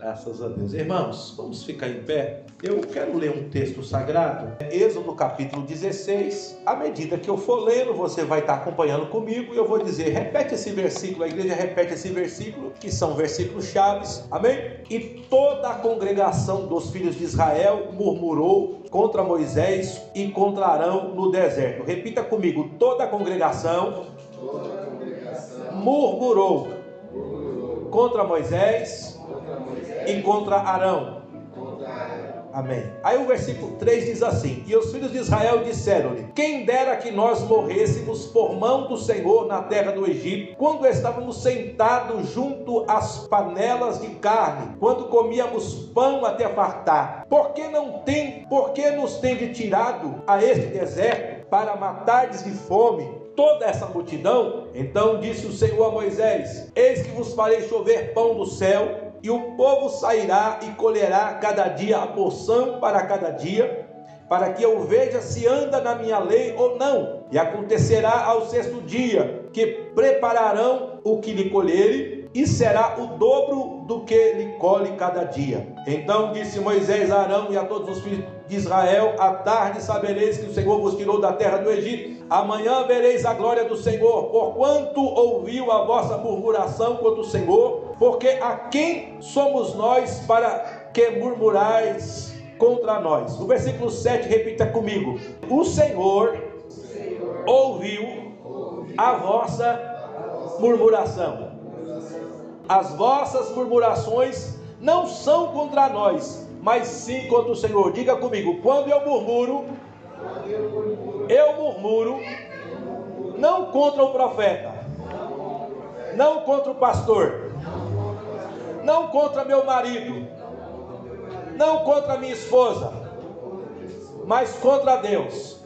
Graças a Deus. Irmãos, vamos ficar em pé. Eu quero ler um texto sagrado, Êxodo capítulo 16. À medida que eu for lendo, você vai estar acompanhando comigo e eu vou dizer, repete esse versículo, a igreja repete esse versículo, que são versículos chaves, amém? E toda a congregação dos filhos de Israel murmurou contra Moisés e contra Arão no deserto. Repita comigo, toda a congregação murmurou contra Moisés e contra Arão. Amém. Aí o versículo 3 diz assim: e os filhos de Israel disseram-lhe: quem dera que nós morrêssemos por mão do Senhor na terra do Egito, quando estávamos sentados junto às panelas de carne, quando comíamos pão até fartar. Por que nos tende tirado a este deserto para matardes de fome toda essa multidão? Então disse o Senhor a Moisés: eis que vos farei chover pão do céu, e o povo sairá e colherá cada dia a porção para cada dia, para que eu veja se anda na minha lei ou não. E acontecerá ao sexto dia que prepararão o que lhe colherem, e será o dobro do que lhe colhe cada dia. Então disse Moisés a Arão e a todos os filhos de Israel: à tarde sabereis que o Senhor vos tirou da terra do Egito. Amanhã vereis a glória do Senhor, porquanto ouviu a vossa murmuração contra o Senhor. Porque a quem somos nós para que murmurais contra nós? O versículo 7, repita comigo: o Senhor ouviu a vossa murmuração. As vossas murmurações não são contra nós, mas sim contra o Senhor. Diga comigo: quando eu murmuro não contra o profeta, não contra o pastor, não contra meu marido, não contra minha esposa, mas contra Deus.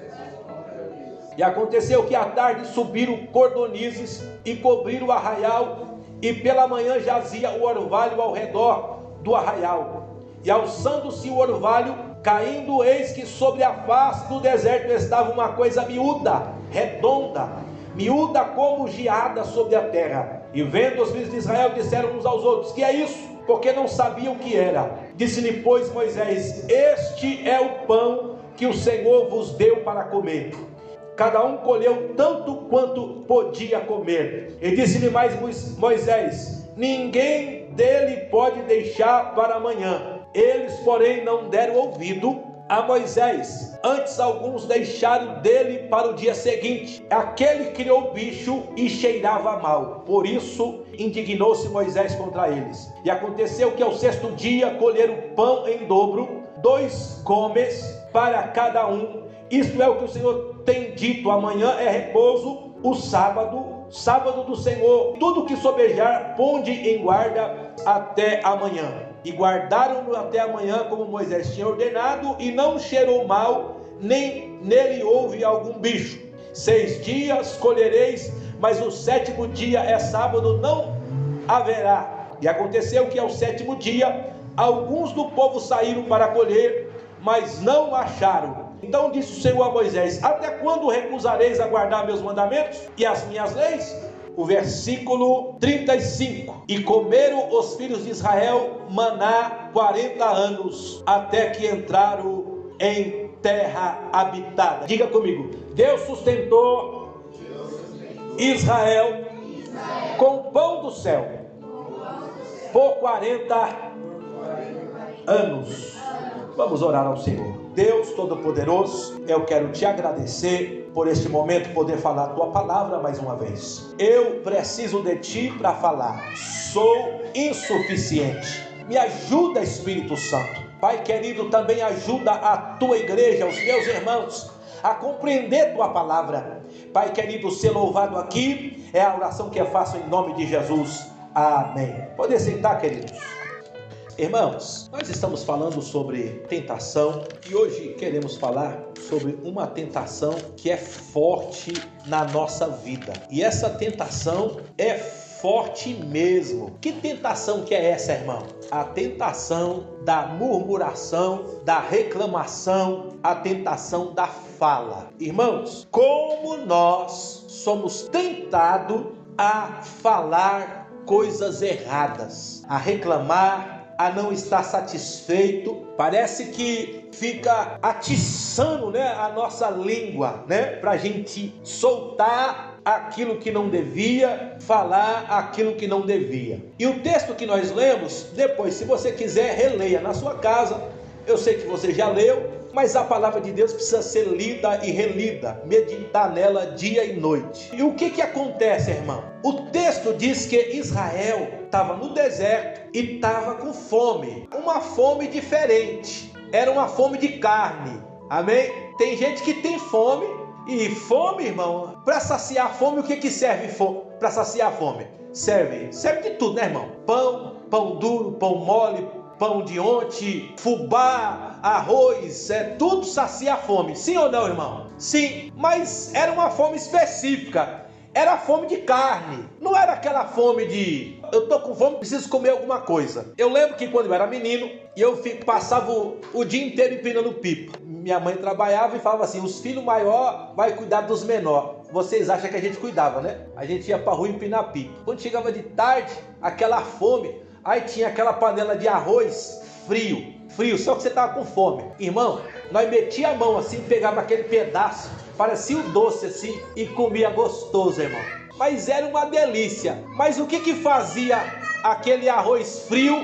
E aconteceu que à tarde subiram cordonizes e cobriram o arraial, e pela manhã jazia o orvalho ao redor do arraial. E alçando-se o orvalho, caindo, eis que sobre a face do deserto estava uma coisa miúda, redonda, miúda como geada sobre a terra. E vendo os filhos de Israel, disseram uns aos outros: que é isso? Porque não sabiam o que era. Disse-lhe, pois, Moisés: este é o pão que o Senhor vos deu para comer. Cada um colheu tanto quanto podia comer. E disse-lhe mais Moisés: ninguém dele pode deixar para amanhã. Eles, porém, não deram ouvido a Moisés. Antes alguns deixaram dele para o dia seguinte. Aquele criou bicho e cheirava mal. Por isso indignou-se Moisés contra eles. E aconteceu que ao sexto dia colheram pão em dobro, 2 comes para cada um. Isto é o que o Senhor tem dito: amanhã é repouso, o sábado do Senhor. Tudo que sobejar, ponde em guarda até amanhã. E guardaram-no até amanhã, como Moisés tinha ordenado, e não cheirou mal, nem nele houve algum bicho. 6 dias colhereis, mas o 7º dia é sábado, não haverá. E aconteceu que ao 7º dia, alguns do povo saíram para colher, mas não acharam. Então disse o Senhor a Moisés: até quando recusareis a guardar meus mandamentos e as minhas leis? O versículo 35: e comeram os filhos de Israel maná 40 anos, até que entraram em terra habitada. Diga comigo: Deus sustentou Israel com pão do céu por 40 anos. Vamos orar ao Senhor. Deus Todo-Poderoso, eu quero te agradecer por este momento, poder falar a tua palavra mais uma vez. Eu preciso de ti para falar, sou insuficiente. Me ajuda, Espírito Santo. Pai querido, também ajuda a tua igreja, os meus irmãos, a compreender tua palavra. Pai querido, ser louvado aqui é a oração que eu faço em nome de Jesus. Amém. Pode sentar, queridos. Irmãos, nós estamos falando sobre tentação e hoje queremos falar sobre uma tentação que é forte na nossa vida. E essa tentação é forte mesmo. Que tentação que é essa, irmão? A tentação da murmuração, da reclamação, a tentação da fala. Irmãos, como nós somos tentados a falar coisas erradas, a reclamar, a não estar satisfeito, parece que fica atiçando, né, a nossa língua, né, para a gente soltar aquilo que não devia, falar aquilo que não devia. E o texto que nós lemos, depois, se você quiser, releia na sua casa. Eu sei que você já leu, mas a palavra de Deus precisa ser lida e relida, meditar nela dia e noite. E o que acontece, irmão? O texto diz que Israel estava no deserto e estava com fome, uma fome diferente, era uma fome de carne, amém? Tem gente que tem fome, e fome, irmão, para saciar a fome, o que serve para saciar a fome? Serve de tudo, né, irmão? Pão duro, pão mole, pão de ontem, fubá, arroz, tudo sacia a fome. Sim ou não, irmão? Sim, mas era uma fome específica. Era fome de carne. Não era aquela fome de eu tô com fome, preciso comer alguma coisa. Eu lembro que quando eu era menino, passava o dia inteiro empinando pipa. Minha mãe trabalhava e falava assim: os filhos maiores vai cuidar dos menores. Vocês acham que a gente cuidava, né? A gente ia pra rua empinar pipa. Quando chegava de tarde, aquela fome, aí tinha aquela panela de arroz frio, só que você tava com fome. Irmão, nós metia a mão assim, pegava aquele pedaço, parecia um doce assim, e comia gostoso, irmão. Mas era uma delícia. Mas o que fazia aquele arroz frio,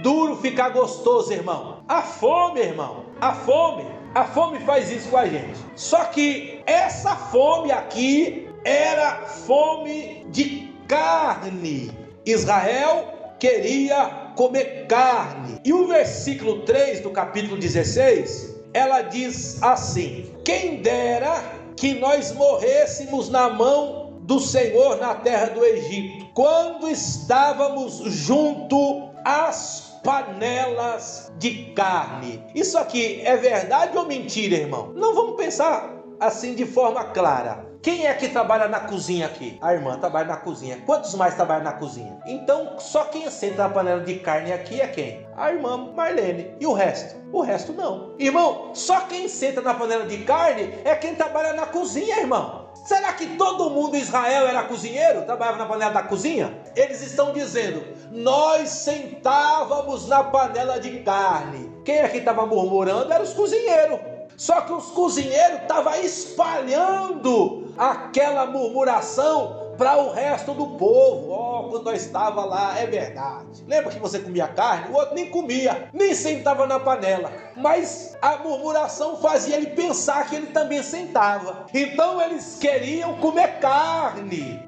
duro, ficar gostoso, irmão? A fome, irmão. A fome faz isso com a gente. Só que essa fome aqui era fome de carne. Israel queria comer carne. E o versículo 3 do capítulo 16, ela diz assim: quem dera que nós morrêssemos na mão do Senhor na terra do Egito, quando estávamos junto às panelas de carne. Isso aqui é verdade ou mentira, irmão? Não vamos pensar assim de forma clara. Quem é que trabalha na cozinha aqui? A irmã trabalha na cozinha. Quantos mais trabalham na cozinha? Então, só quem senta na panela de carne aqui é quem? A irmã Marlene. E o resto? O resto não. Irmão, só quem senta na panela de carne é quem trabalha na cozinha, irmão. Será que todo mundo em Israel era cozinheiro? Trabalhava na panela da cozinha? Eles estão dizendo: nós sentávamos na panela de carne. Quem é que estava murmurando? Eram os cozinheiros. Só que os cozinheiros estavam espalhando aquela murmuração para o resto do povo. Quando nós estava lá, é verdade. Lembra que você comia carne? O outro nem comia, nem sentava na panela. Mas a murmuração fazia ele pensar que ele também sentava. Então eles queriam comer carne.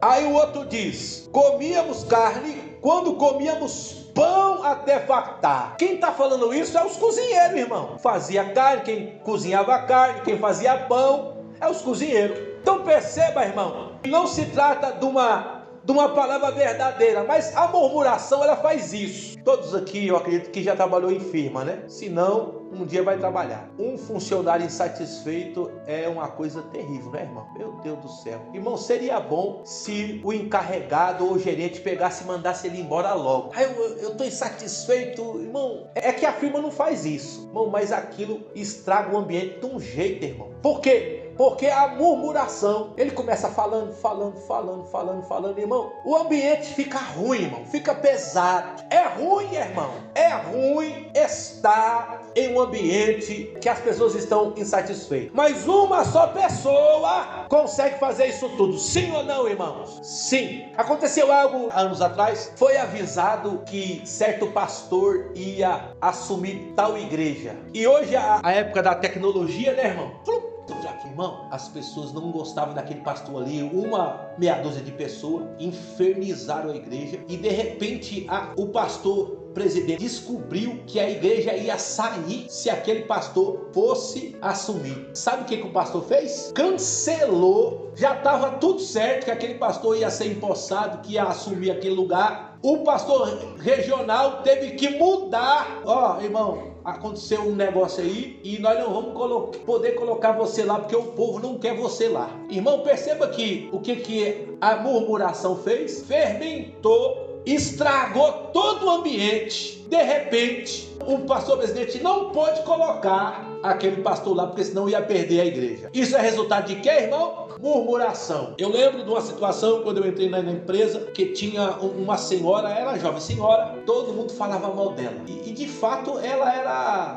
Aí o outro diz: comíamos carne quando comíamos pão até fartar. Quem está falando isso é os cozinheiros, irmão. Fazia carne, quem cozinhava carne, quem fazia pão, é os cozinheiros. Então perceba, irmão, não se trata de uma palavra verdadeira, mas a murmuração, ela faz isso. Todos aqui, eu acredito que já trabalhou em firma, né? Se não, um dia vai trabalhar. Um funcionário insatisfeito é uma coisa terrível, né, irmão? Meu Deus do céu. Irmão, seria bom se o encarregado ou o gerente pegasse e mandasse ele embora logo. Eu tô insatisfeito. Irmão, é que a firma não faz isso, irmão, mas aquilo estraga o ambiente de um jeito, irmão. Por quê? Porque a murmuração, ele começa falando, irmão, o ambiente fica ruim, irmão, fica pesado. É ruim, irmão, é ruim estar em um ambiente que as pessoas estão insatisfeitas. Mas uma só pessoa consegue fazer isso tudo, sim ou não, irmãos? Sim. Aconteceu algo anos atrás, foi avisado que certo pastor ia assumir tal igreja. E hoje a época da tecnologia, né, irmão? Irmão, as pessoas não gostavam daquele pastor ali, uma meia dúzia de pessoas infernizaram a igreja e de repente o pastor presidente descobriu que a igreja ia sair se aquele pastor fosse assumir. Sabe o que o pastor fez? Cancelou. Já estava tudo certo que aquele pastor ia ser empossado, que ia assumir aquele lugar. O pastor regional teve que mudar. Irmão, aconteceu um negócio aí e nós não vamos poder colocar você lá porque o povo não quer você lá. Irmão, perceba que o que a murmuração fez? Fermentou, estragou todo o ambiente. De repente, o pastor presidente não pôde colocar aquele pastor lá, porque senão ia perder a igreja. Isso é resultado de quê, irmão? Murmuração. Eu lembro de uma situação quando eu entrei na empresa, que tinha uma senhora, era jovem senhora, todo mundo falava mal dela. E de fato ela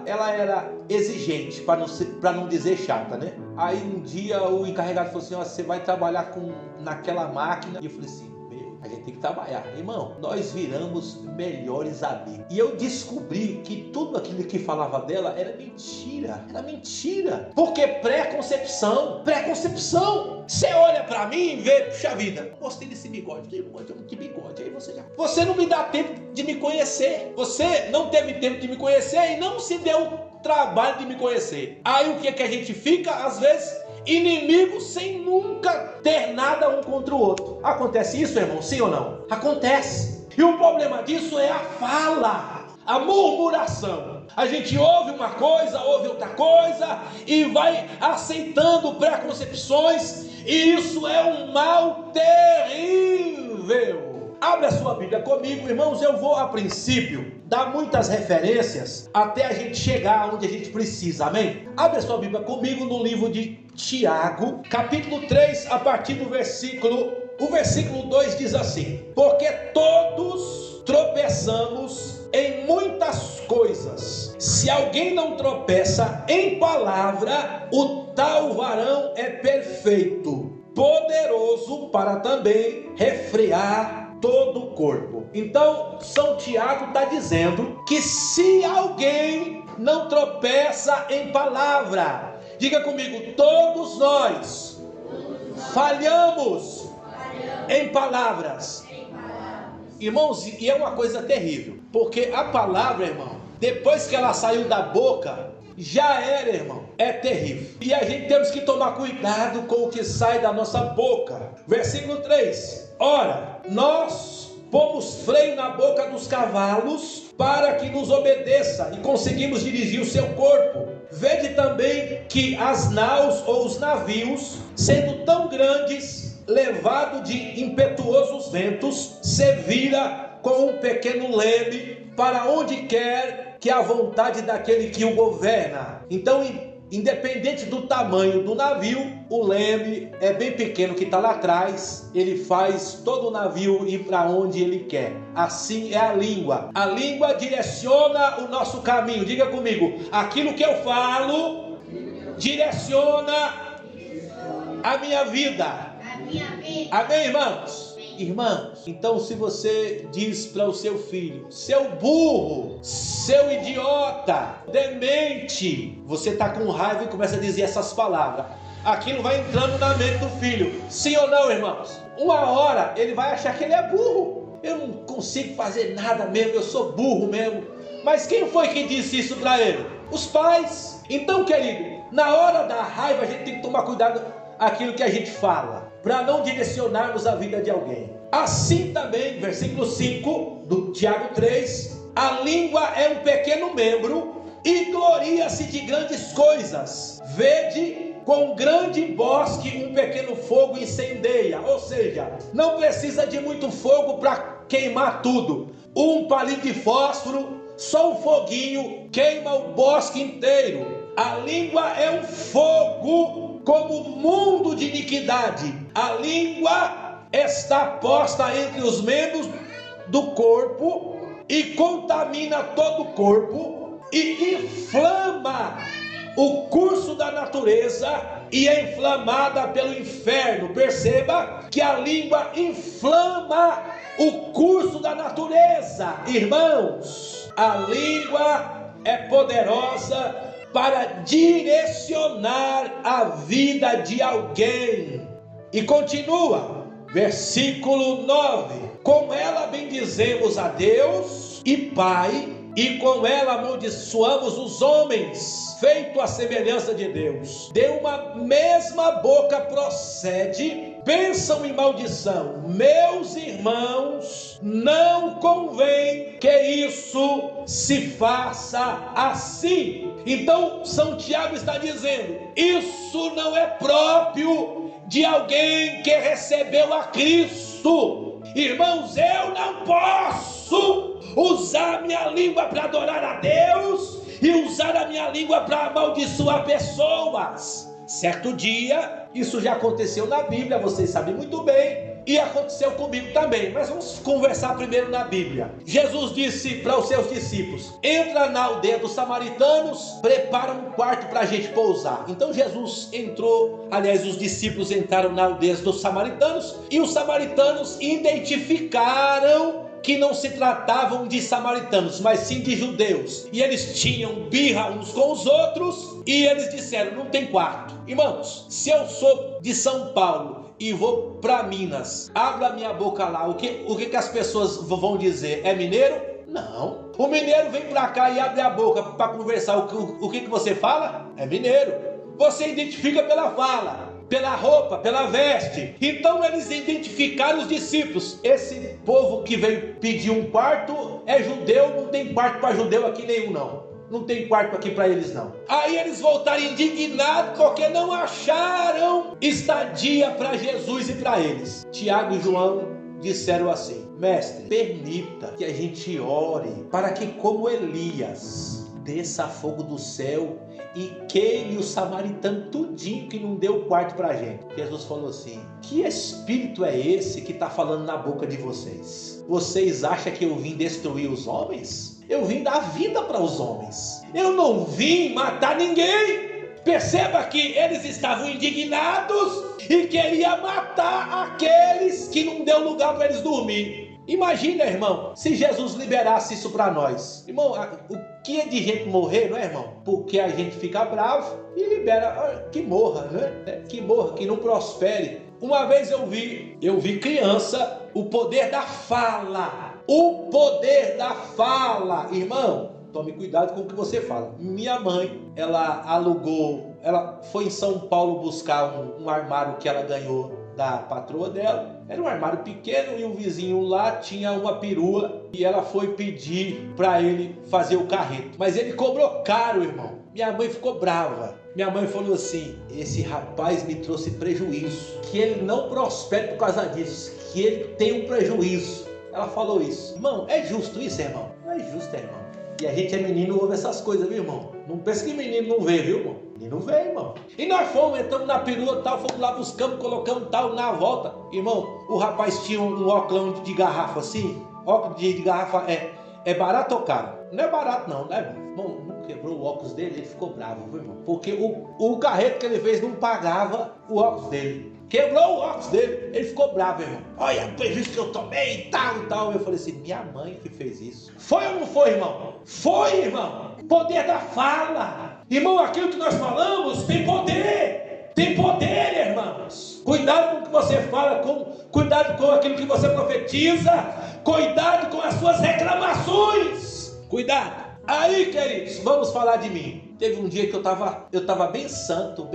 era exigente, para não dizer chata, né? Aí um dia o encarregado falou assim: ó, você vai trabalhar naquela máquina. E eu falei assim: a gente tem que trabalhar. Irmão, nós viramos melhores amigos. E eu descobri que tudo aquilo que falava dela era mentira. Era mentira. Porque preconcepção. Você olha pra mim e vê, puxa vida, gostei desse bigode. Que bigode? Aí você não me dá tempo de me conhecer. Você não teve tempo de me conhecer e não se deu trabalho de me conhecer. Aí o que a gente fica, às vezes, inimigos sem nunca ter nada um contra o outro. Acontece isso, irmão? Sim ou não? Acontece. E o problema disso é a fala, a murmuração. A gente ouve uma coisa, ouve outra coisa e vai aceitando preconcepções, e isso é um mal terrível. Abre a sua Bíblia comigo, irmãos. Eu vou, a princípio, dar muitas referências até a gente chegar onde a gente precisa, amém? Abre a sua Bíblia comigo no livro de Tiago, capítulo 3, a partir do versículo 2 diz assim: porque todos tropeçamos em muitas coisas. Se alguém não tropeça em palavra, o tal varão é perfeito, poderoso para também refrear todo o corpo. Então, São Tiago está dizendo que se alguém não tropeça em palavra, diga comigo, todos nós falhamos em palavras. Irmãos, e é uma coisa terrível, porque a palavra, irmão, depois que ela saiu da boca, já era, irmão, é terrível. E a gente temos que tomar cuidado com o que sai da nossa boca. Versículo 3: ora, nós pomos freio na boca dos cavalos para que nos obedeça e conseguimos dirigir o seu corpo. Vede também que as naus ou os navios, sendo tão grandes, levado de impetuosos ventos, se vira com um pequeno leme para onde quer que a vontade daquele que o governa. Então, independente do tamanho do navio, o leme é bem pequeno que está lá atrás, ele faz todo o navio ir para onde ele quer. Assim é a língua. A língua direciona o nosso caminho. Diga comigo, aquilo que eu falo direciona a minha vida. Amém, irmãos? Irmãos, então se você diz para o seu filho, seu burro, seu idiota, demente, você está com raiva e começa a dizer essas palavras, aquilo vai entrando na mente do filho. Sim ou não, irmãos? Uma hora ele vai achar que ele é burro. Eu não consigo fazer nada mesmo, eu sou burro mesmo. Mas quem foi que disse isso para ele? Os pais. Então, querido, na hora da raiva a gente tem que tomar cuidado aquilo que a gente fala, para não direcionarmos a vida de alguém. Assim também, versículo 5 do Tiago 3, a língua é um pequeno membro e gloria-se de grandes coisas. Vede, com grande bosque um pequeno fogo incendeia. Ou seja, não precisa de muito fogo para queimar tudo. Um palito de fósforo, só um foguinho queima o bosque inteiro. A língua é um fogo como mundo de iniquidade. A língua está posta entre os membros do corpo e contamina todo o corpo e inflama o curso da natureza e é inflamada pelo inferno. Perceba que a língua inflama o curso da natureza. Irmãos, a língua é poderosa para direcionar a vida de alguém. E continua, versículo 9: com ela bendizemos a Deus e Pai, e com ela amaldiçoamos os homens, feito à semelhança de Deus. De uma mesma boca procede bênção e maldição. Meus irmãos, não convém que isso se faça assim. Então, São Tiago está dizendo, isso não é próprio de alguém que recebeu a Cristo. Irmãos, eu não posso usar minha língua para adorar a Deus e usar a minha língua para amaldiçoar pessoas. Certo dia, isso já aconteceu na Bíblia, vocês sabem muito bem, e aconteceu comigo também, mas vamos conversar primeiro na Bíblia. Jesus disse para os seus discípulos: entra na aldeia dos samaritanos, prepara um quarto para a gente pousar. Então Jesus entrou, aliás, os discípulos entraram na aldeia dos samaritanos, e os samaritanos identificaram que não se tratavam de samaritanos, mas sim de judeus, e eles tinham birra uns com os outros, e eles disseram: não tem quarto. Irmãos, se eu sou de São Paulo e vou para Minas, abro a minha boca lá, o que as pessoas vão dizer? É mineiro? Não. O mineiro vem para cá e abre a boca para conversar, o que você fala? É mineiro. Você identifica pela fala, pela roupa, pela veste. Então eles identificaram os discípulos: esse povo que veio pedir um quarto é judeu, não tem quarto para judeu aqui nenhum não. Não tem quarto aqui para eles não. Aí eles voltaram indignados porque não acharam estadia para Jesus e para eles. Tiago e João disseram assim: mestre, permita que a gente ore para que, como Elias, desça fogo do céu e queime o samaritano tudinho que não deu quarto para a gente. Jesus falou assim: que espírito é esse que está falando na boca de vocês? Vocês acham que eu vim destruir os homens? Eu vim dar vida para os homens. Eu não vim matar ninguém. Perceba que eles estavam indignados e queriam matar aqueles que não deu lugar para eles dormir. Imagina, irmão, se Jesus liberasse isso para nós. Irmão, o que é de gente morrer, não é, irmão? Porque a gente fica bravo e libera que morra, né? Que morra, que não prospere. Uma vez eu vi criança, o poder da fala. O poder da fala, irmão, tome cuidado com o que você fala. Minha mãe, ela foi em São Paulo buscar um armário que ela ganhou da patroa dela. Era um armário pequeno e o vizinho lá tinha uma perua e ela foi pedir para ele fazer o carreto. Mas ele cobrou caro, irmão. Minha mãe ficou brava. Minha mãe falou assim: esse rapaz me trouxe prejuízo, que ele não prospere por causa disso, que ele tem um prejuízo. Ela falou isso. Irmão, é justo isso, irmão? Não é justo, irmão. E a gente é menino, ouve essas coisas, viu, irmão? Não pensa que menino não vê, viu, irmão? Menino vê, irmão. E nós fomos, entramos na perua, tal, fomos lá, buscamos, colocamos tal, na volta. Irmão, o rapaz tinha um óculos de garrafa assim. Óculos de garrafa é barato ou caro? Não é barato não, né, irmão? Irmão, não quebrou o óculos dele, ele ficou bravo, viu, irmão? Porque o carreto que ele fez não pagava o óculos dele. Quebrou o óculos dele, ele ficou bravo, irmão. Olha, o prejuízo que eu tomei e tal e tal. Eu falei assim: minha mãe que fez isso. Foi ou não foi, irmão? Foi, irmão. Poder da fala. Irmão, aquilo que nós falamos tem poder. Tem poder, irmãos. Cuidado com o que você fala, cuidado com aquilo que você profetiza. Cuidado com as suas reclamações. Cuidado. Aí, queridos, vamos falar de mim. Teve um dia que eu tava bem santo.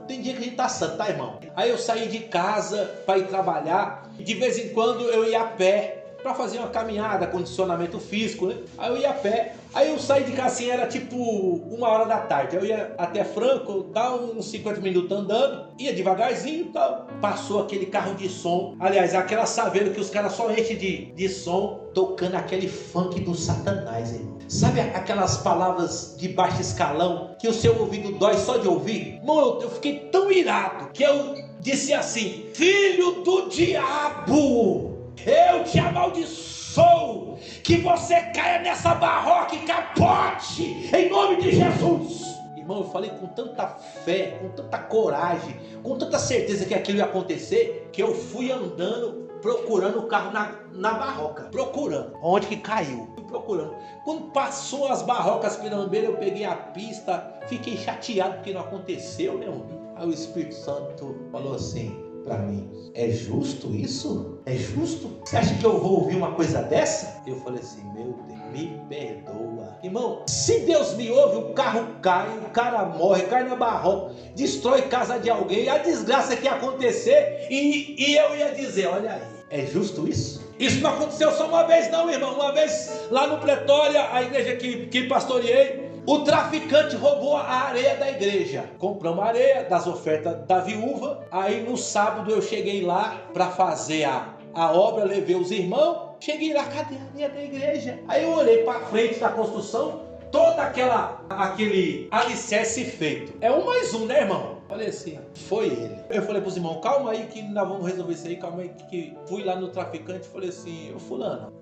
Tem dia que a gente tá santo, tá, irmão? Aí eu saí de casa para ir trabalhar. De vez em quando eu ia a pé para fazer uma caminhada, condicionamento físico, né? Aí eu ia a pé. Aí eu saí de casa assim, era tipo 1h da tarde. Eu ia até Franco, tal, uns 50 minutos andando. Ia devagarzinho e tal. Passou aquele carro de som. Aliás, aquela saveira que os caras só enchem de som, tocando aquele funk do Satanás, irmão. Sabe aquelas palavras de baixo escalão que o seu ouvido dói só de ouvir? Irmão, eu fiquei tão irado que eu disse assim: filho do diabo, eu te amaldiçoo, que você caia nessa barroca e capote, em nome de Jesus. Irmão, eu falei com tanta fé, com tanta coragem, com tanta certeza que aquilo ia acontecer, que eu fui andando, procurando o carro na barroca, procurando onde que caiu, fui procurando. Quando passou as barrocas pirambeiras, eu peguei a pista, fiquei chateado porque não aconteceu, meu amigo. Aí o Espírito Santo falou assim para mim: é justo isso? É justo? Você acha que eu vou ouvir uma coisa dessa? Eu falei assim: meu Deus, me perdoa. Irmão, se Deus me ouve, o carro cai, o cara morre, cai na barroca, destrói casa de alguém, a desgraça que ia acontecer, e eu ia dizer: olha aí, é justo isso? Isso não aconteceu só uma vez não, irmão. Uma vez lá no Pretória, a igreja que pastoreei, o traficante roubou a areia da igreja. Compramos areia das ofertas da viúva. Aí no sábado eu cheguei lá para fazer a a obra, levei os irmãos, cheguei lá, cadê a areia da igreja? Aí eu olhei para frente da construção, todo aquele alicerce feito. É um mais um, né, irmão? Falei assim, foi ele. Eu falei para os irmãos, calma aí que nós vamos resolver isso aí, calma aí que fui lá no traficante e falei assim, ô fulano,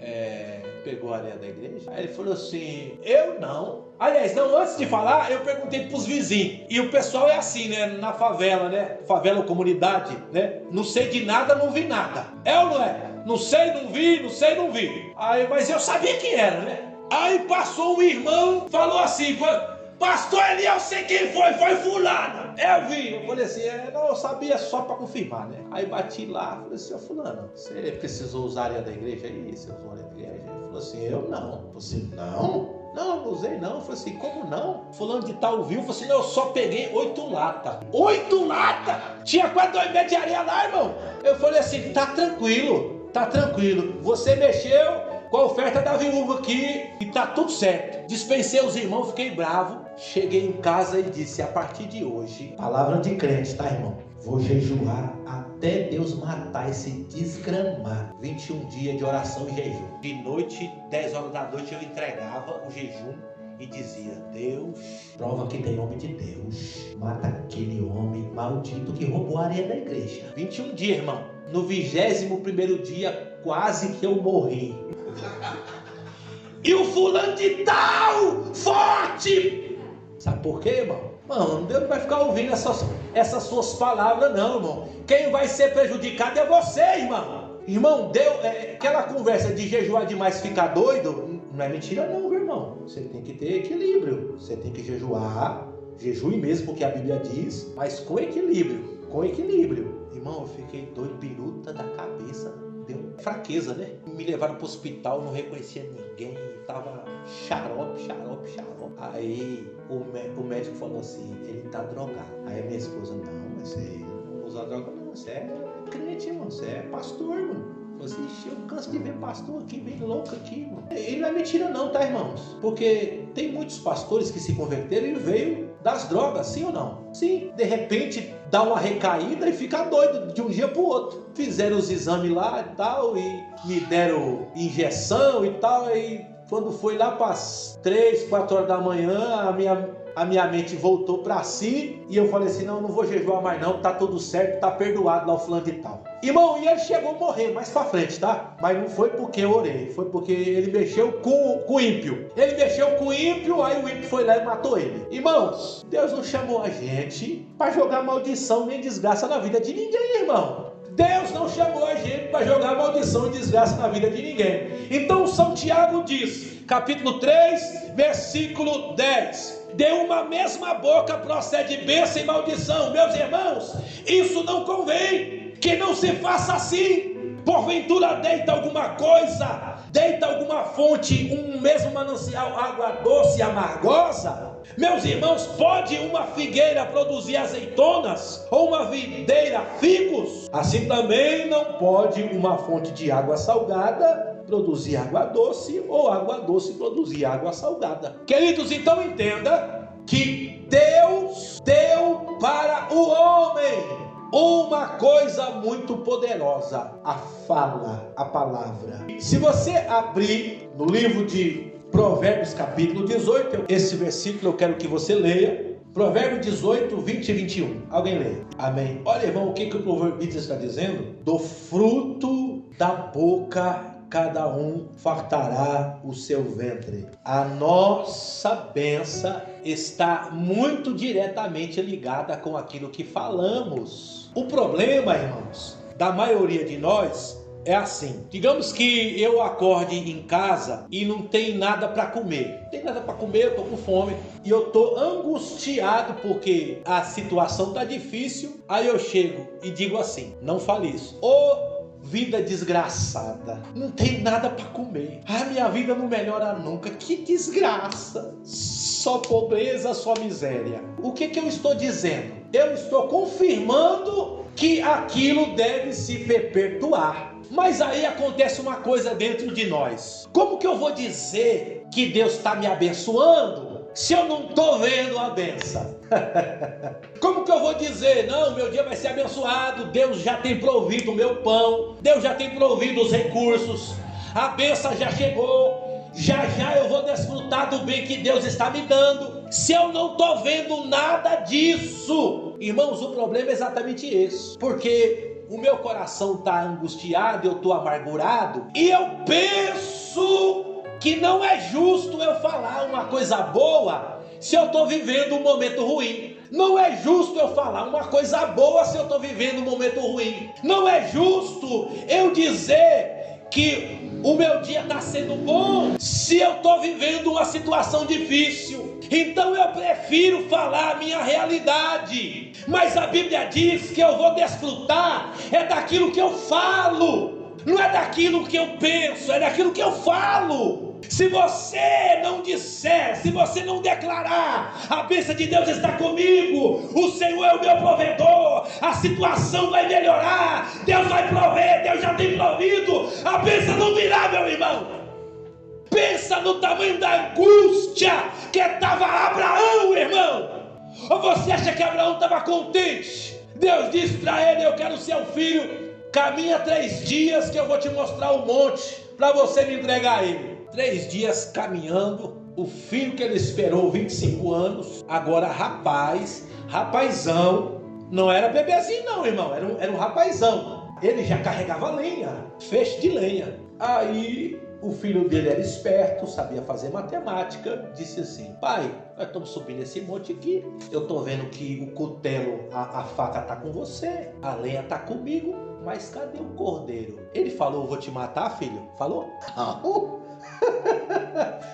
pegou a areia da igreja? Aí ele falou assim, eu não. Aliás, não, antes de falar, eu perguntei pros vizinhos. E o pessoal é assim, né? Na favela, né? Favela ou comunidade, né? Não sei de nada, não vi nada. É ou não é? Não sei, não vi, não sei, não vi. Aí, mas eu sabia quem era, né? Aí passou um irmão, falou assim, pastor Eli, eu sei quem foi fulano. Eu vi. Eu falei assim, não, eu sabia só para confirmar, né? Aí bati lá, falei assim, ô fulano, você precisou usar a área da igreja aí? Você usou a área da igreja? Ele falou assim, eu não. Você não? Não, não usei não. Eu falei assim, como não? Fulano de tal viu? Eu falei assim, não, eu só peguei 8 latas. 8 latas? Tinha quase 2 metros de areia lá, irmão. Eu falei assim, tá tranquilo, tá tranquilo. Você mexeu com a oferta da viúva aqui e tá tudo certo. Dispensei os irmãos, fiquei bravo. Cheguei em casa e disse, a partir de hoje, palavra de crente, tá, irmão? Vou jejuar até Deus matar esse desgramado. 21 dias de oração e jejum. De noite, 10 horas da noite, eu entregava o jejum e dizia, Deus, prova que tem homem de Deus. Mata aquele homem maldito que roubou a areia da igreja. 21 dias, irmão. No 21º dia, quase que eu morri. E o fulano de tal, forte. Sabe por quê, irmão? Mano, Deus não vai ficar ouvindo essas suas palavras, não, irmão. Quem vai ser prejudicado é você, irmão. Irmão, aquela conversa de jejuar demais ficar doido, não é mentira não, meu irmão. Você tem que ter equilíbrio. Você tem que jejuar, jejue mesmo, porque a Bíblia diz, mas com equilíbrio, com equilíbrio. Irmão, eu fiquei doido, biruta da cabeça. Deu fraqueza, né? Me levaram pro hospital, não reconhecia ninguém, tava xarope. Aí o médico falou assim, ele tá drogado. Aí a minha esposa, não, mas você não usa droga não, você é crente, irmão, você é pastor, irmão. Você, eu canso de ver pastor aqui, bem louco aqui, irmão. E não é mentira não, tá, irmãos? Porque tem muitos pastores que se converteram e veio das drogas, sim ou não? Sim, de repente dá uma recaída e fica doido de um dia pro outro. Fizeram os exames lá e tal, e me deram injeção e tal, e quando foi lá para as 3, 4 horas da manhã, a minha mente voltou para si, e eu falei assim, não vou jejuar mais não, tá tudo certo, tá perdoado lá o fulano de tal. Irmão, e ele chegou a morrer mais pra frente, tá? Mas não foi porque eu orei, foi porque ele mexeu com o ímpio. Ele mexeu com o ímpio, aí o ímpio foi lá e matou ele. Irmãos, Deus não chamou a gente para jogar maldição nem desgraça na vida de ninguém, irmão. Deus não chamou a gente para jogar maldição e desgraça na vida de ninguém. Então São Tiago diz, capítulo 3, versículo 10. De uma mesma boca procede bênção e maldição. Meus irmãos, isso não convém. Que não se faça assim. Porventura deita alguma coisa, deita alguma fonte, um mesmo manancial, água doce e amargosa? Meus irmãos, pode uma figueira produzir azeitonas? Ou uma videira figos? Assim também não pode uma fonte de água salgada produzir água doce, ou água doce produzir água salgada. Queridos, então entenda que Deus deu para o homem uma coisa muito poderosa, a fala, a palavra. Se você abrir no livro de Provérbios capítulo 18, esse versículo eu quero que você leia. Provérbios 18, 20 e 21. Alguém lê? Amém. Olha, irmão, o que o provérbio está dizendo? Do fruto da boca cada um fartará o seu ventre. A nossa bênção está muito diretamente ligada com aquilo que falamos. O problema, irmãos, da maioria de nós é assim. Digamos que eu acorde em casa e não tem nada para comer. Não tem nada para comer, eu estou com fome. E eu estou angustiado porque a situação está difícil. Aí eu chego e digo assim, não fale isso. Vida desgraçada, não tem nada para comer, minha vida não melhora nunca, que desgraça, só pobreza, só miséria. O que eu estou dizendo? Eu estou confirmando que aquilo deve se perpetuar. Mas aí acontece uma coisa dentro de nós. Como que eu vou dizer que Deus está me abençoando se eu não estou vendo a bênção? Como que eu vou dizer, não, meu dia vai ser abençoado, Deus já tem provido o meu pão, Deus já tem provido os recursos, a bênção já chegou, já eu vou desfrutar do bem que Deus está me dando, se eu não estou vendo nada disso? Irmãos, o problema é exatamente esse, porque o meu coração está angustiado, eu estou amargurado, e eu penso que não é justo eu falar uma coisa boa se eu estou vivendo um momento ruim. Não é justo eu falar uma coisa boa se eu estou vivendo um momento ruim. Não é justo eu dizer que o meu dia está sendo bom se eu estou vivendo uma situação difícil. Então eu prefiro falar a minha realidade. Mas a Bíblia diz que eu vou desfrutar daquilo que eu falo. Não é daquilo que eu penso, é daquilo que eu falo. Se você não disser, se você não declarar, a bênção de Deus está comigo, o Senhor é o meu provedor, a situação vai melhorar, Deus vai prover, Deus já tem provido, a bênção não virá, meu irmão. Pensa no tamanho da angústia que estava Abraão, irmão. Ou você acha que Abraão estava contente? Deus disse para ele, eu quero ser o filho, caminha 3 dias que eu vou te mostrar o monte para você me entregar ele. 3 dias caminhando, o filho que ele esperou 25 anos, agora rapazão, não era bebezinho não, irmão, era um rapazão, ele já carregava lenha, feixe de lenha. Aí o filho dele era esperto, sabia fazer matemática, disse assim, pai, nós estamos subindo esse monte aqui, eu estou vendo que o cutelo, a faca está com você, a lenha está comigo, mas cadê o cordeiro? Ele falou, vou te matar, filho? Falou?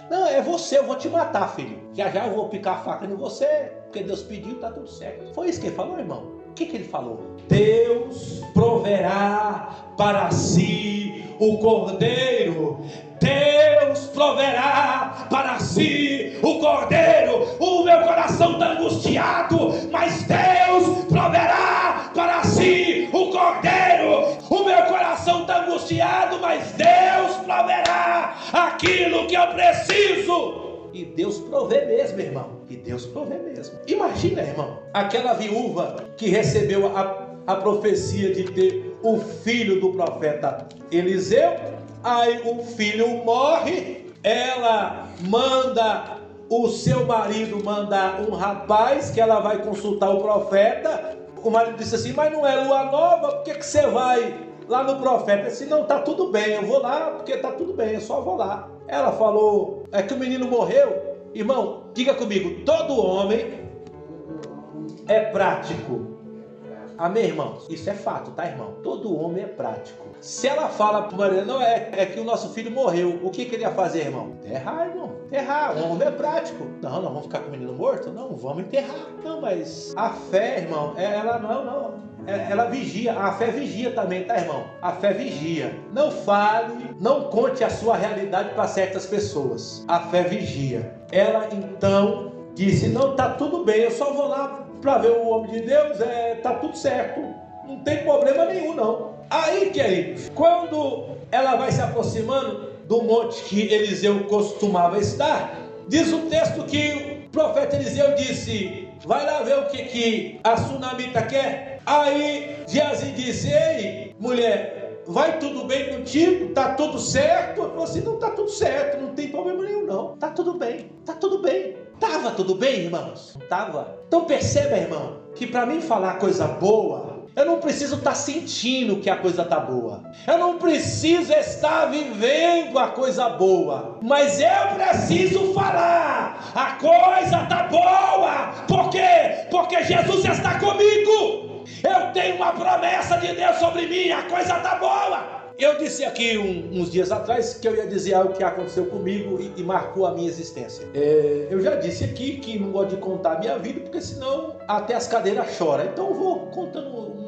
Não, é você, eu vou te matar, filho. Já eu vou picar a faca em você, porque Deus pediu, tá tudo certo. Foi isso que ele falou, irmão? O que ele falou? Deus proverá para si o cordeiro. Deus proverá para si o cordeiro. O meu coração está angustiado, mas Deus proverá para si o cordeiro. O meu coração está angustiado, mas Deus proverá aquilo que eu preciso. E Deus provê mesmo, irmão. E Deus provê mesmo. Imagina, irmão, aquela viúva que recebeu a profecia de ter o filho do profeta Eliseu. Aí o filho morre, ela manda o seu marido mandar um rapaz que ela vai consultar o profeta. O marido disse assim, mas não é lua nova, por que você vai lá no profeta? Ele disse, não, tá tudo bem, eu vou lá porque tá tudo bem, eu só vou lá. Ela falou, é que o menino morreu. Irmão, diga comigo, todo homem é prático. Amém, irmãos? Isso é fato, tá, irmão? Todo homem é prático. Se ela fala para o marido, não é que o nosso filho morreu, o que ele ia fazer, irmão? Enterrar, irmão. Enterrar. O homem é prático. Não, vamos ficar com o menino morto? Não, vamos enterrar. Não, mas a fé, irmão, ela não. Ela vigia. A fé vigia também, tá, irmão? A fé vigia. Não fale, não conte a sua realidade para certas pessoas. A fé vigia. Ela, então, disse, não, tá tudo bem, eu só vou lá para ver o homem de Deus, tá tudo certo, não tem problema nenhum não. Aí, querido, quando ela vai se aproximando do monte que Eliseu costumava estar, diz o texto que o profeta Eliseu disse, vai lá ver o que a sunamita quer. Aí Geazi disse, ei, mulher, vai tudo bem contigo? Tá tudo certo? Ela falou assim, não, tá tudo certo, não tem problema nenhum não, tá tudo bem. Tava tudo bem, irmãos? Tava. Então perceba, irmão, que para mim falar coisa boa, eu não preciso estar sentindo que a coisa está boa. Eu não preciso estar vivendo a coisa boa. Mas eu preciso falar, a coisa está boa. Por quê? Porque Jesus está comigo. Eu tenho uma promessa de Deus sobre mim, a coisa está boa. Eu disse aqui uns dias atrás que eu ia dizer algo que aconteceu comigo e marcou a minha existência. Eu já disse aqui que não gosto de contar a minha vida, porque senão até as cadeiras choram. Então eu vou contando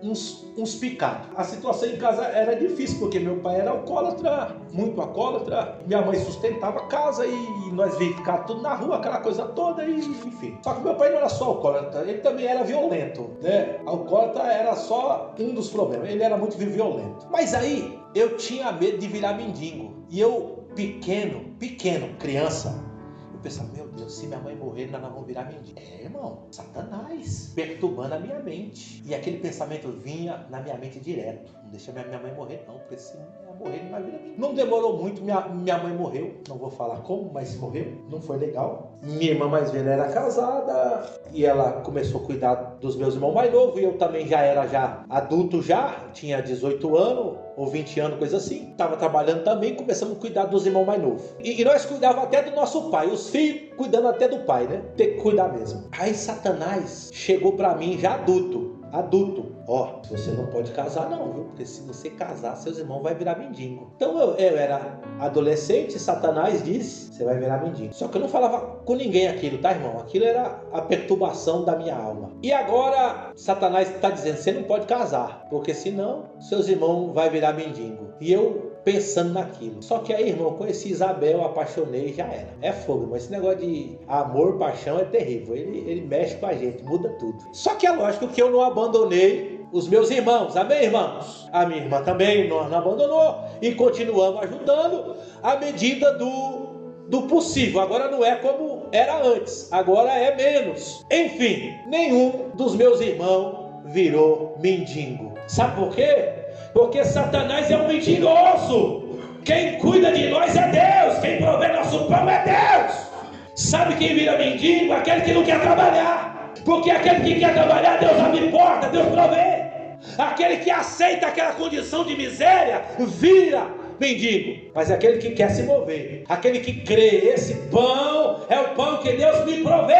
uns picados. A situação em casa era difícil, porque meu pai era alcoólatra, muito alcoólatra. Minha mãe sustentava a casa e nós víamos ficar tudo na rua, aquela coisa toda, e enfim. Só que meu pai não era só alcoólatra, ele também era violento, né? Alcoólatra era só um dos problemas, ele era muito violento. Mas aí eu tinha medo de virar mendigo. E eu, pequeno, criança, eu pensava, meu Deus, se minha mãe morrer, nós não vamos virar mendigo. Irmão, Satanás perturbando a minha mente. E aquele pensamento vinha na minha mente direto. Não deixa minha mãe morrer não, porque se ela morrer, não vai virar mendigo. Não demorou muito, minha mãe morreu. Não vou falar como, mas morreu. Não foi legal. Minha irmã mais velha era casada e ela começou a cuidar dos meus irmãos mais novos. E eu também já era adulto tinha 18 anos ou 20 anos, coisa assim. Estava trabalhando também, começamos a cuidar dos irmãos mais novos. E nós cuidávamos até do nosso pai, os filhos cuidando até do pai, né? Tem que cuidar mesmo. Aí Satanás chegou para mim já adulto. Ó, você não pode casar não, viu? Porque se você casar, seus irmãos vão virar mendigo. Então eu era adolescente, Satanás disse, você vai virar mendigo. Só que eu não falava com ninguém aquilo, tá, irmão? Aquilo era a perturbação da minha alma. E agora Satanás está dizendo, você não pode casar, porque senão seus irmãos vão virar mendigo. E eu pensando naquilo. Só que aí, irmão, eu conheci Isabel, apaixonei e já era. É fogo, mas esse negócio de amor, paixão é terrível. Ele mexe com a gente, muda tudo. Só que é lógico que eu não abandonei os meus irmãos. Amém, irmãos? A minha irmã também não abandonou e continuamos ajudando à medida do possível. Agora não é como era antes, agora é menos. Enfim, nenhum dos meus irmãos virou mendigo. Sabe por quê? Porque Satanás é um mentiroso. Quem cuida de nós é Deus. Quem provê nosso pão é Deus. Sabe quem vira mendigo? Aquele que não quer trabalhar. Porque aquele que quer trabalhar, Deus abre porta, Deus provê. Aquele que aceita aquela condição de miséria, vira mendigo. Mas aquele que quer se mover, aquele que crê, esse pão é o pão que Deus me proveu.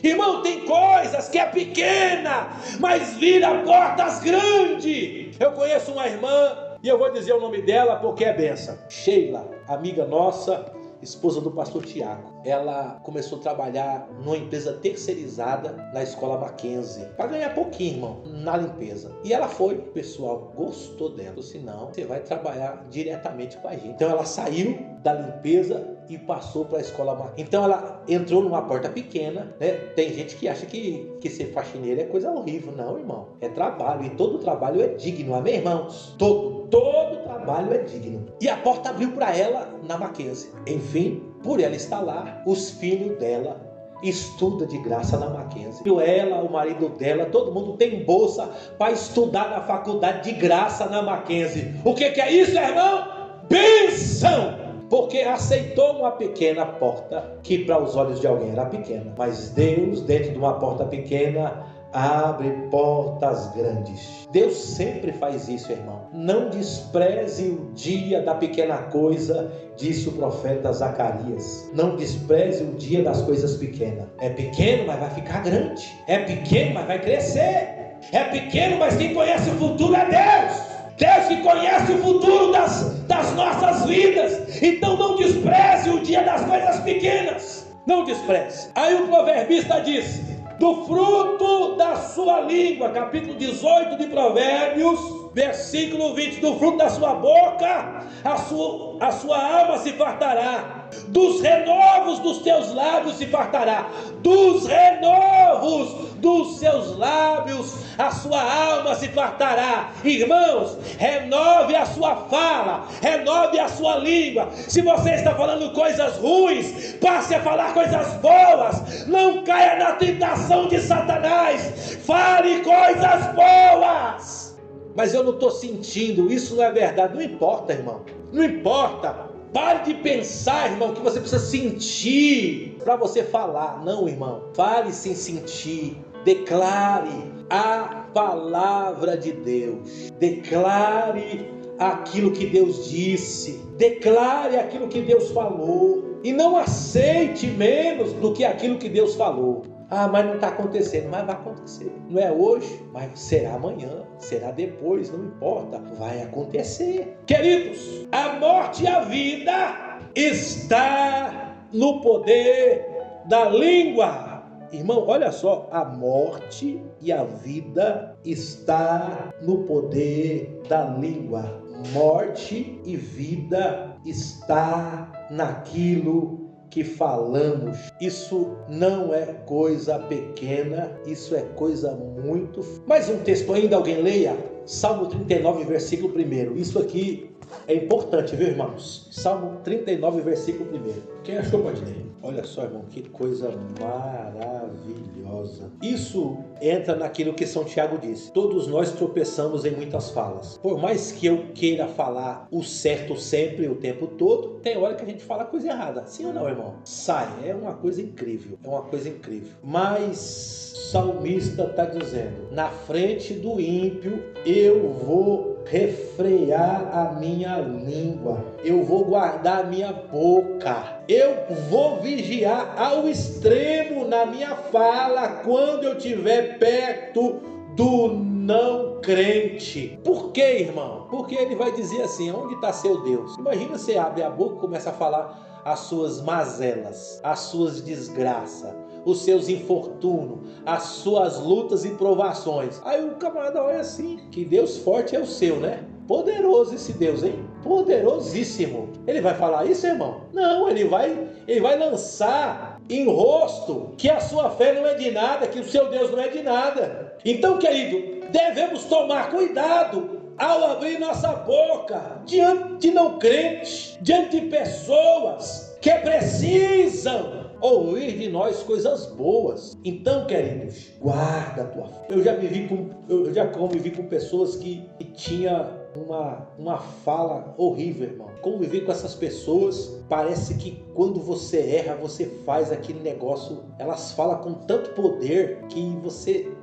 Irmão, tem coisas que é pequena, mas vira portas grandes. Eu conheço uma irmã, e eu vou dizer o nome dela porque é benção. Sheila, amiga nossa, esposa do pastor Tiago. Ela começou a trabalhar numa empresa terceirizada na escola Mackenzie, para ganhar pouquinho, irmão, na limpeza. E ela foi, o pessoal gostou dela. Disse, não, você vai trabalhar diretamente com a gente. Então ela saiu da limpeza e passou para a escola Mackenzie. Então ela entrou numa porta pequena, né? Tem gente que acha que ser faxineiro é coisa horrível. Não, irmão, é trabalho, e todo trabalho é digno, amém, irmãos? Todo trabalho é digno. E a porta abriu para ela na Mackenzie. Enfim, por ela estar lá, os filhos dela estudam de graça na Mackenzie. Ela, o marido dela, todo mundo tem bolsa para estudar na faculdade de graça na Mackenzie. O que é isso, irmão? Bênção! Porque aceitou uma pequena porta, que para os olhos de alguém era pequena. Mas Deus, dentro de uma porta pequena, abre portas grandes. Deus sempre faz isso, irmão. Não despreze o dia da pequena coisa, disse o profeta Zacarias. Não despreze o dia das coisas pequenas. É pequeno, mas vai ficar grande. É pequeno, mas vai crescer. É pequeno, mas quem conhece o futuro é Deus. Deus que conhece o futuro das nossas vidas. Então não despreze o dia das coisas pequenas. Não despreze. Aí o proverbista disse, do fruto da sua língua, capítulo 18 de Provérbios, versículo 20, do fruto da sua boca, a sua alma se fartará, dos renovos dos teus lábios se fartará, dos renovos dos seus lábios, a sua alma se fartará. Irmãos, renove a sua fala, renove a sua língua. Se você está falando coisas ruins, passe a falar coisas boas. Não caia na tentação de Satanás, fale coisas boas. Mas eu não estou sentindo, isso não é verdade. Não importa, irmão, não importa. Pare de pensar, irmão, que você precisa sentir para você falar. Não, irmão, fale sem sentir. Declare a palavra de Deus. Declare aquilo que Deus disse. Declare aquilo que Deus falou. E não aceite menos do que aquilo que Deus falou. Ah, mas não está acontecendo. Mas vai acontecer. Não é hoje, mas será amanhã, será depois, não importa. Vai acontecer. Queridos, a morte e a vida está no poder da língua. Irmão, olha só, a morte e a vida está no poder da língua. Morte e vida está naquilo que falamos. Isso não é coisa pequena, isso é coisa muito... Mais um texto ainda, alguém leia? Salmo 39, versículo 1. Isso aqui É importante, viu, irmãos? Salmo 39, versículo 1. Quem achou pode ler. Olha só, irmão, que coisa maravilhosa. Isso entra naquilo que São Tiago disse. Todos nós tropeçamos em muitas falas. Por mais que eu queira falar o certo sempre, o tempo todo, tem hora que a gente fala coisa errada. Sim ou não, irmão? Sai. É uma coisa incrível. É uma coisa incrível. Mas o salmista está dizendo: na frente do ímpio eu vou refrear a minha língua, eu vou guardar a minha boca, eu vou vigiar ao extremo na minha fala quando eu estiver perto do não crente. Por quê, irmão? Porque ele vai dizer assim: onde está seu Deus? Imagina você abre a boca e começa a falar as suas mazelas, as suas desgraças, os seus infortúnios, as suas lutas e provações. Aí o camarada olha assim: que Deus forte é o seu, né? Poderoso esse Deus, hein? Poderosíssimo. Ele vai falar isso, irmão? Não, ele vai lançar em rosto que a sua fé não é de nada, que o seu Deus não é de nada. Então, querido, devemos tomar cuidado ao abrir nossa boca diante de não crentes, diante de pessoas que precisam ouvir de nós coisas boas. Então, queridos, guarda a tua fé. Eu já convivi com pessoas que tinha uma fala horrível, irmão. Conviver com essas pessoas, parece que quando você erra, você faz aquele negócio. Elas falam com tanto poder que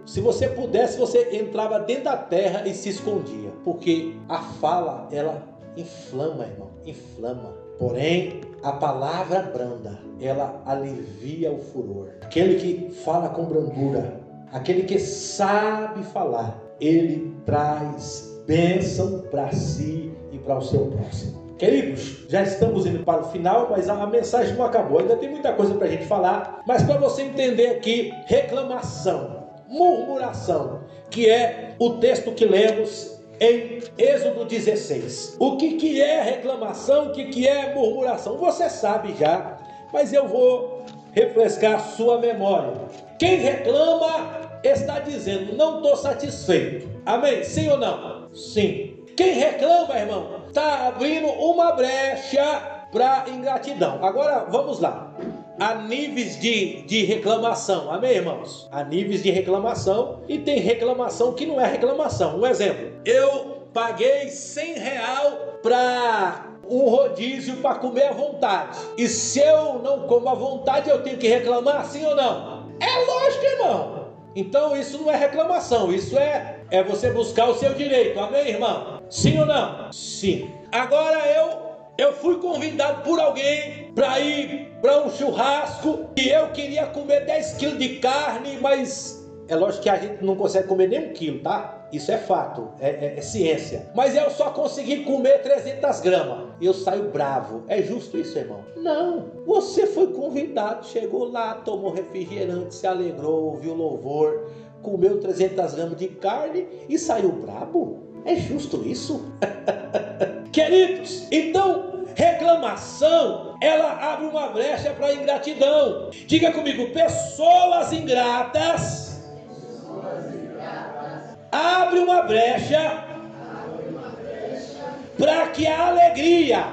se você pudesse, você entrava dentro da terra e se escondia. Porque a fala, ela inflama, irmão, inflama. Porém, a palavra branda, ela alivia o furor. Aquele que fala com brandura, aquele que sabe falar, ele traz bênção para si e para o seu próximo. Queridos, já estamos indo para o final, mas a mensagem não acabou. Ainda tem muita coisa para a gente falar, mas para você entender aqui, reclamação, murmuração, que é o texto que lemos em Êxodo 16. O que é reclamação, o que é murmuração? Você sabe já, mas eu vou refrescar a sua memória. Quem reclama está dizendo: não estou satisfeito. Amém? Sim ou não? Sim. Quem reclama, irmão, está abrindo uma brecha para ingratidão. Agora vamos lá. Há níveis de reclamação, amém, irmãos? Há níveis de reclamação e tem reclamação que não é reclamação. Um exemplo: eu paguei R$100 para um rodízio para comer à vontade. E se eu não como à vontade, eu tenho que reclamar, sim ou não? É lógico, irmão. Então isso não é reclamação, isso é você buscar o seu direito, amém, irmão? Sim ou não? Sim. Agora eu fui convidado por alguém para ir para um churrasco e eu queria comer 10 quilos de carne, mas é lógico que a gente não consegue comer nem 1 quilo, tá? Isso é fato, é ciência. Mas eu só consegui comer 300 gramas e eu saio bravo. É justo isso, irmão? Não. Você foi convidado, chegou lá, tomou refrigerante, se alegrou, ouviu louvor, comeu 300 gramas de carne e saiu bravo? É justo isso? Queridos, então reclamação, ela abre uma brecha para a ingratidão. Diga comigo: pessoas ingratas abre uma brecha para que a alegria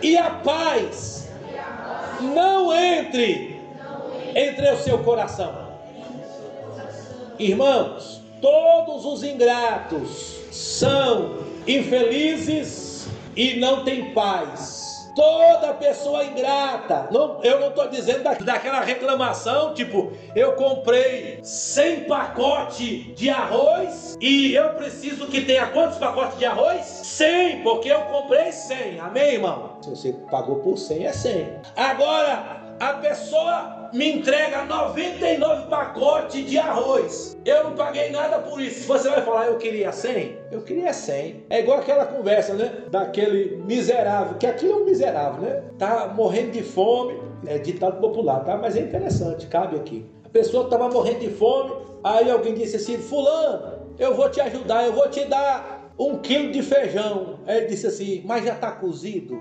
e a paz não entre o seu coração. Irmãos, todos os ingratos são infelizes e não têm paz. Toda pessoa ingrata, eu não estou dizendo daquela reclamação, tipo, eu comprei 100 pacotes de arroz e eu preciso que tenha quantos pacotes de arroz? 100, porque eu comprei 100, amém, irmão? Se você pagou por 100, é 100. Agora, a pessoa me entrega 99 pacotes de arroz. Eu não paguei nada por isso. Você vai falar: eu queria 100? Eu queria 100. É igual aquela conversa, né? Daquele miserável, que aquilo é um miserável, né? Tá morrendo de fome. É ditado popular, tá? Mas é interessante, cabe aqui. A pessoa estava morrendo de fome. Aí alguém disse assim: fulano, eu vou te ajudar, eu vou te dar 1 quilo de feijão. Aí ele disse assim: mas já está cozido.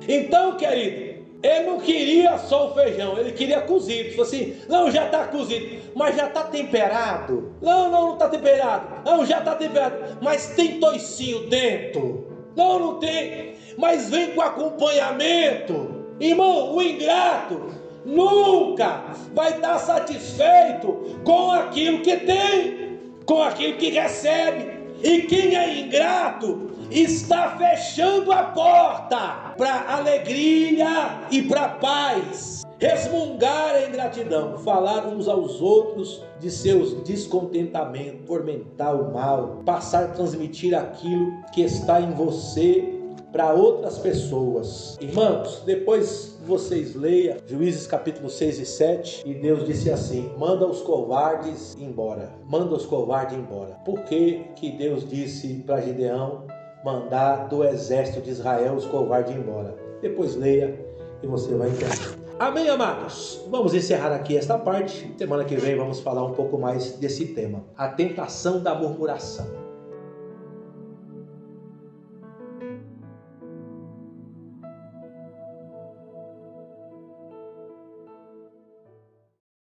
Então, querido, Ele não queria só o feijão, ele queria cozido. Falou assim, não, já está cozido, mas já está temperado. Não está temperado. Não, já está temperado, mas tem toicinho dentro. Não tem, mas vem com acompanhamento. Irmão, o ingrato nunca vai estar satisfeito com aquilo que tem, com aquilo que recebe. E quem é ingrato está fechando a porta para alegria e para paz. Resmungar a ingratidão, falar uns aos outros de seus descontentamentos, tormentar o mal, passar a transmitir aquilo que está em você para outras pessoas. Irmãos, depois vocês leiam Juízes capítulo 6 e 7, e Deus disse assim: manda os covardes embora, manda os covardes embora. Por que Deus disse para Gideão mandar do exército de Israel os covardes embora? Depois leia e você vai entender. Amém, amados? Vamos encerrar aqui esta parte. Semana que vem vamos falar um pouco mais desse tema, a tentação da murmuração.